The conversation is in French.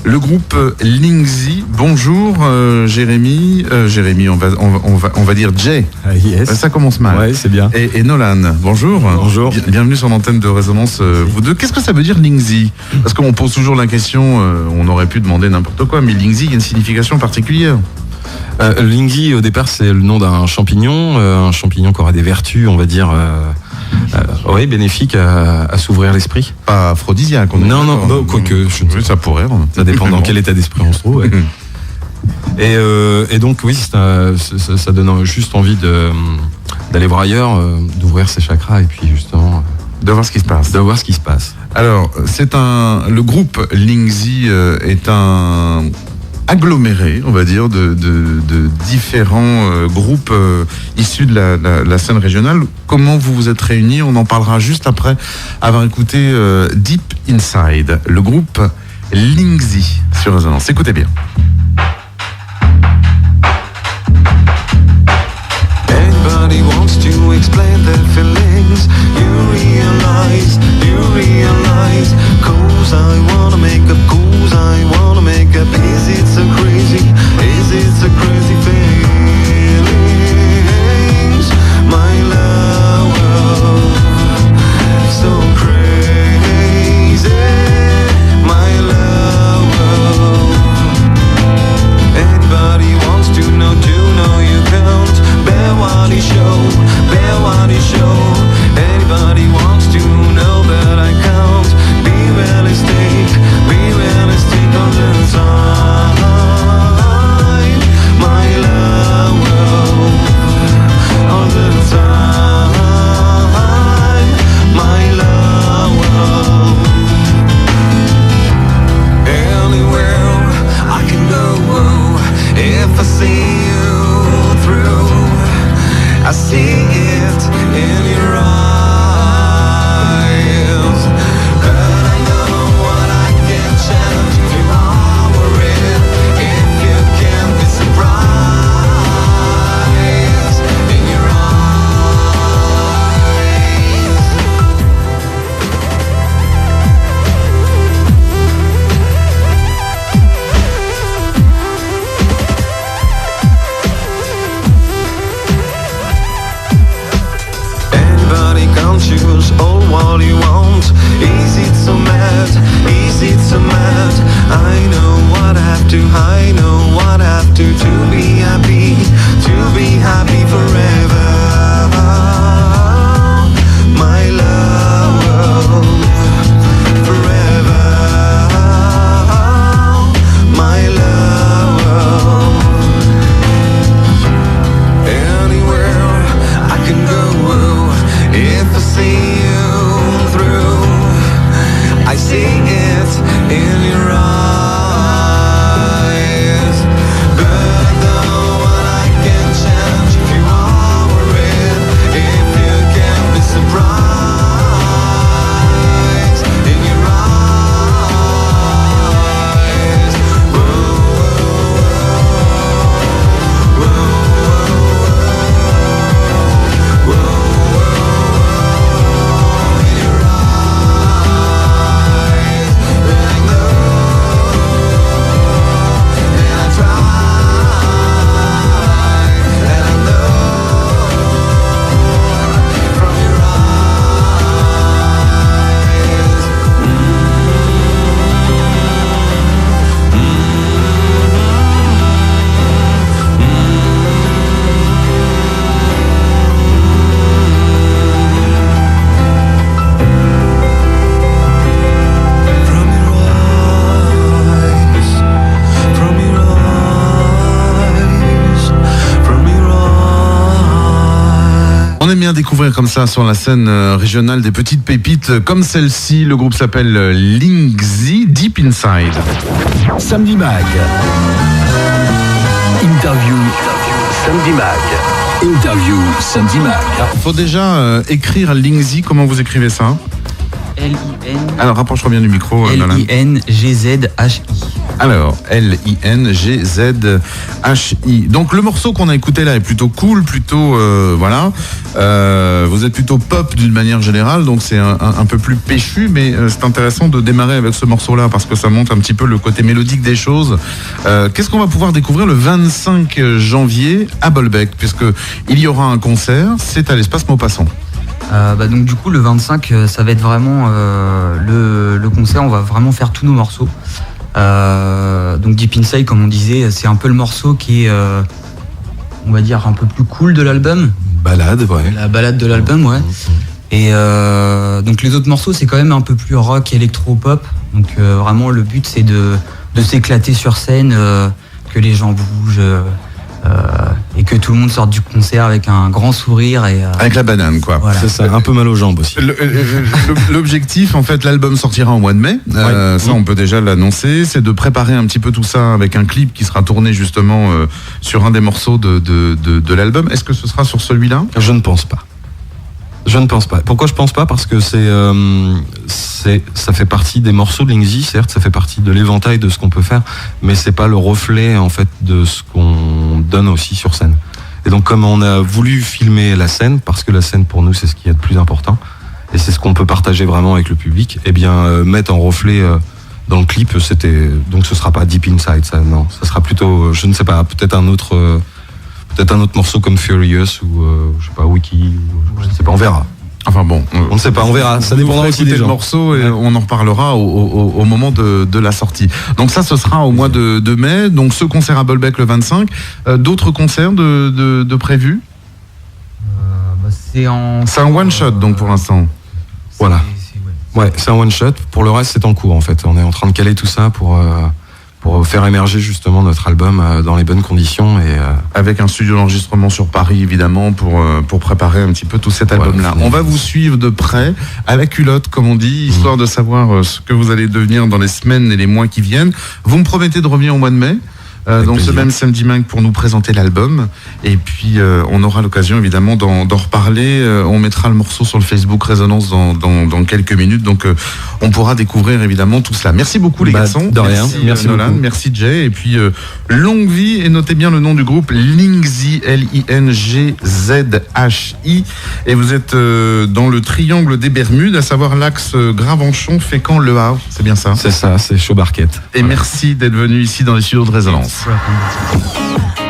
Le groupe Lingzi, bonjour Jérémy, on va dire Jay. Yes. Ça commence mal. Ouais, c'est bien. Et Nolan, bonjour. Bonjour. Bienvenue sur l'antenne de Résonance, vous deux. Qu'est-ce que ça veut dire Lingzi ? Parce qu'on pose toujours la question, on aurait pu demander n'importe quoi, mais Lingzi, il y a une signification particulière. Lingzi, au départ, c'est le nom d'un champignon qui aura des vertus, on va dire, bénéfiques à s'ouvrir l'esprit. Pas aphrodisiaque. Non, quoique, ça pourrait. Ça dépend dans quel état d'esprit on se trouve. Ouais. Et donc, oui, ça donne juste envie d'aller voir ailleurs, d'ouvrir ses chakras et puis justement... De voir ce qui se passe. Alors, le groupe Lingzi est un aggloméré, on va dire, de différents groupes issus de la scène régionale. Comment vous vous êtes réunis ? On en parlera juste après avoir écouté Deep Inside, le groupe Lingzi sur Résonance. Écoutez bien. Anybody wants to explain their feelings, you realize, cause I wanna make up, is it so crazy, feelings, my love, so crazy, my love, anybody wants to know you can't, bear what he show, anybody wants to know that I can't, be realistic all the time, my love, all the time, my love, anywhere I can go, if I see you through, I see it in your eyes. Choose all what you want. Is it so mad? I know what I have to be happy forever, my love, forever, my love, anywhere I can go. If I see you through, I see it in your eyes. But I know what I can change if you are worried, if you can be surprised in your eyes. Découvrir comme ça sur la scène régionale des petites pépites comme celle-ci. Le groupe s'appelle Lingzi, Deep Inside. Samedi Mag. Interview Samedi Mag. Alors, faut déjà écrire Lingzi. Comment vous écrivez ça ? L-I-N. Alors, rapproche-toi bien du micro, Nolan. L-I-N-G-Z-H-I. Alors, L-I-N-G-Z-H-I. Donc, le morceau qu'on a écouté là est plutôt cool, plutôt, voilà. Vous êtes plutôt pop d'une manière générale, donc c'est un peu plus péchu, mais c'est intéressant de démarrer avec ce morceau-là parce que ça montre un petit peu le côté mélodique des choses. Qu'est-ce qu'on va pouvoir découvrir le 25 janvier à Bolbec, puisque il y aura un concert, c'est à l'espace Maupassant. Donc du coup le 25 ça va être vraiment le concert, on va vraiment faire tous nos morceaux. Donc Deep Inside, comme on disait, c'est un peu le morceau qui est on va dire un peu plus cool de l'album. Balade, ouais. La balade de l'album, ouais. Et donc les autres morceaux c'est quand même un peu plus rock, électro-pop. Donc vraiment le but c'est de s'éclater sur scène, que les gens bougent. Et que tout le monde sorte du concert avec un grand sourire et avec la banane, quoi. Voilà. C'est ça, un peu mal aux jambes aussi. L'objectif, en fait, l'album sortira au mois de mai. Ça, on peut déjà l'annoncer. C'est de préparer un petit peu tout ça avec un clip qui sera tourné justement sur un des morceaux de l'album. Est-ce que ce sera sur celui-là ? Je ne pense pas. Je ne pense pas. Pourquoi je pense pas ? Parce que ça fait partie des morceaux de Lingsy, certes, ça fait partie de l'éventail de ce qu'on peut faire, mais c'est pas le reflet en fait de ce qu'on donne aussi sur scène. Et donc comme on a voulu filmer la scène, parce que la scène pour nous c'est ce qui est de plus important, et c'est ce qu'on peut partager vraiment avec le public, et bien mettre en reflet dans le clip, donc ce sera pas Deep Inside, ça, non, ça sera plutôt, je ne sais pas, peut-être un autre morceau comme Furious ou je sais pas, Wiki, ou je ne sais pas, on verra. Enfin bon, on ne sait pas, on verra. Ça dépendra aussi des gens. Le morceau et on en reparlera au moment de la sortie. Donc ça, ce sera au mois de mai. Donc ce concert à Bolbec le 25. D'autres concerts de prévus ? C'est un one shot donc pour l'instant. Voilà. Ouais, c'est un one shot. Pour le reste, c'est en cours en fait. On est en train de caler tout ça pour faire émerger justement notre album dans les bonnes conditions et avec un studio d'enregistrement sur Paris évidemment pour préparer un petit peu tout cet album-là. On va vous suivre de près à la culotte comme on dit, histoire de savoir ce que vous allez devenir dans les semaines et les mois qui viennent. Vous me promettez de revenir au mois de mai. Donc ce même samedi mag pour nous présenter l'album et puis on aura l'occasion évidemment d'en reparler. On mettra le morceau sur le Facebook Résonance dans quelques minutes, donc on pourra découvrir évidemment tout cela. Merci beaucoup les garçons. De rien. Merci Nolan, beaucoup. merci Jay et puis longue vie et notez bien le nom du groupe Lingsy, L-I-N-G-Z-H-I et vous êtes dans le triangle des Bermudes, à savoir l'axe Gravenchon, Fécamp, Le Havre, c'est bien ça ? C'est ça, c'est Chaud Barquette. Et merci d'être venu ici dans les studios de Résonance. Rock and roll.